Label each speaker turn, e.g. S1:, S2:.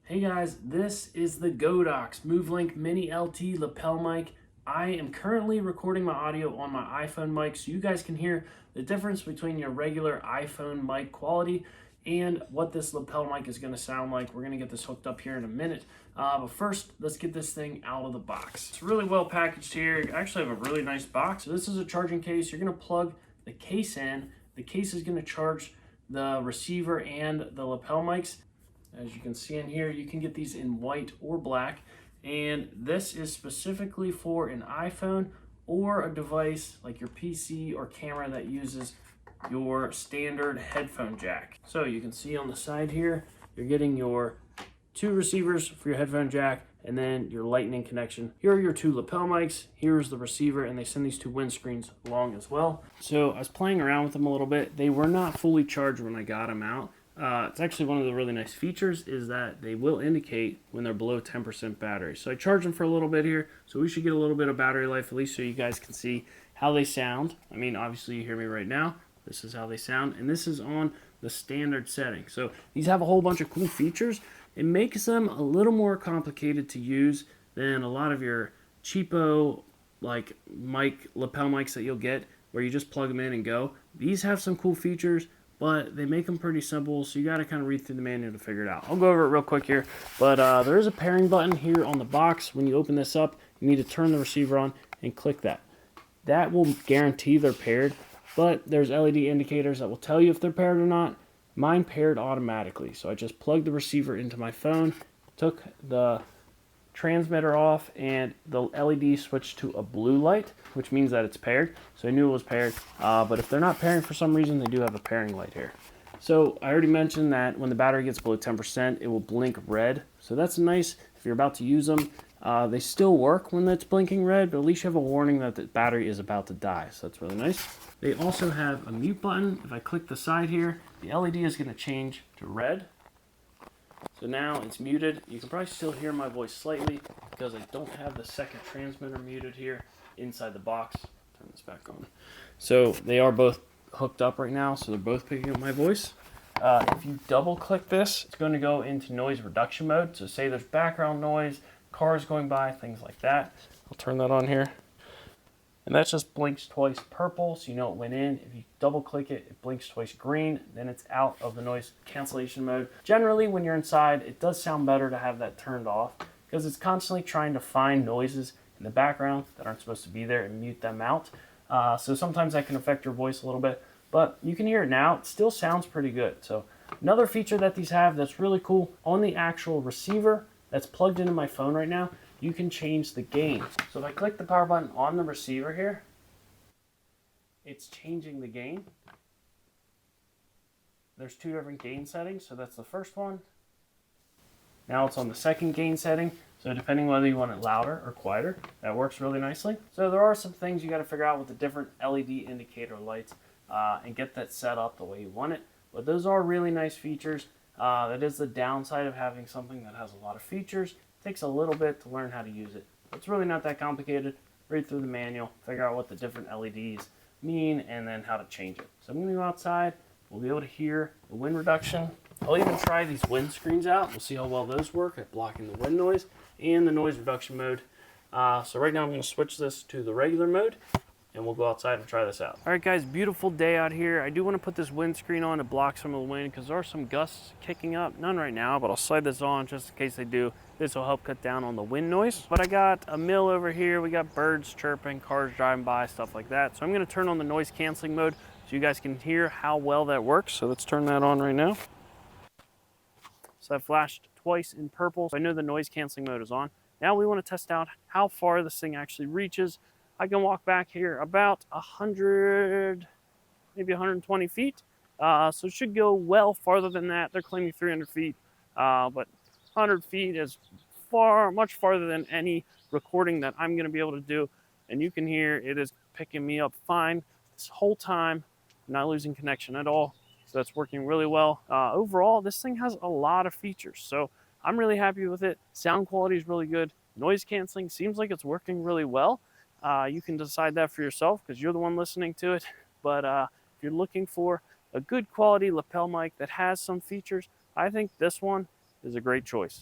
S1: Hey guys, this is the GODOX MoveLink Mini LT lapel mic. I am currently recording my audio on my iPhone mic so you guys can hear the difference between your regular iPhone mic quality and what this lapel mic is going to sound like. We're going to get this hooked up here in a minute. But first, let's get this thing out of the box. It's really well packaged here. I actually have a really nice box. So this is a charging case. You're going to plug the case in. The case is going to charge the receiver and the lapel mics. As you can see in here, you can get these in white or black, and this is specifically for an iPhone or a device like your PC or camera that uses your standard headphone jack. So you can see on the side here, you're getting your two receivers for your headphone jack and then your lightning connection. Here are your two lapel mics, here's the receiver, and they send these two windscreens along as well. So I was playing around with them a little bit. They were not fully charged when I got them out. It's actually one of the really nice features is that they will indicate when they're below 10% battery. So I charged them for a little bit here, so we should get a little bit of battery life, at least so you guys can see how they sound. I mean, obviously you hear me right now. This is how they sound, and this is on the standard setting. So these have a whole bunch of cool features. It makes them a little more complicated to use than a lot of your cheapo like lapel mics that you'll get where you just plug them in and go. These have some cool features, but they make them pretty simple, so you got to kind of read through the manual to figure it out. I'll go over it real quick here, but there is a pairing button here on the box. When you open this up, you need to turn the receiver on and click that. That will guarantee they're paired, but there's LED indicators that will tell you if they're paired or not. Mine paired automatically, so I just plugged the receiver into my phone, took the transmitter off, and the LED switched to a blue light, which means that it's paired. So I knew it was paired, but if they're not pairing for some reason, they do have a pairing light here. So I already mentioned that when the battery gets below 10%, it will blink red. So that's nice if you're about to use them. They still work when it's blinking red, but at least you have a warning that the battery is about to die. So that's really nice. They also have a mute button. If I click the side here, the LED is going to change to red. So now it's muted. You can probably still hear my voice slightly because I don't have the second transmitter muted here inside the box. Turn this back on. So they are both hooked up right now, so they're both picking up my voice. If you double click this, it's going to go into noise reduction mode. So say there's background noise, cars going by, things like that. I'll turn that on here. And that just blinks twice purple, so you know it went in. If you double click it, it blinks twice green, then it's out of the noise cancellation mode. Generally, when you're inside, it does sound better to have that turned off because it's constantly trying to find noises in the background that aren't supposed to be there and mute them out. So sometimes that can affect your voice a little bit, but you can hear it now. It still sounds pretty good. So another feature that these have that's really cool, on the actual receiver that's plugged into my phone right now, you can change the gain. So if I click the power button on the receiver here, it's changing the gain. There's two different gain settings, so that's the first one. Now it's on the second gain setting, so depending whether you want it louder or quieter, that works really nicely. So there are some things you got to figure out with the different LED indicator lights and get that set up the way you want it. But those are really nice features. That is the downside of having something that has a lot of features. Takes a little bit to learn how to use it. It's really not that complicated. Read through the manual, figure out what the different LEDs mean, and then how to change it. So I'm going to go outside. We'll be able to hear the wind reduction. I'll even try these wind screens out. We'll see how well those work at blocking the wind noise and the noise reduction mode. So right now I'm going to switch this to the regular mode, and we'll go outside and try this out. All right, guys, beautiful day out here. I do want to put this windscreen on to block some of the wind because there are some gusts kicking up. None right now, but I'll slide this on just in case they do. This will help cut down on the wind noise. But I got a mill over here. We got birds chirping, cars driving by, stuff like that. So I'm going to turn on the noise canceling mode so you guys can hear how well that works. So let's turn that on right now. So I flashed twice in purple. So I know the noise canceling mode is on. Now we want to test out how far this thing actually reaches. I can walk back here about 100, maybe 120 feet. So it should go well farther than that. They're claiming 300 feet, but 100 feet is much farther than any recording that I'm going to be able to do. And you can hear it is picking me up fine this whole time, not losing connection at all. So that's working really well. Overall, this thing has a lot of features. So I'm really happy with it. Sound quality is really good. Noise canceling seems like it's working really well. You can decide that for yourself because you're the one listening to it. But if you're looking for a good quality lapel mic that has some features, I think this one is a great choice.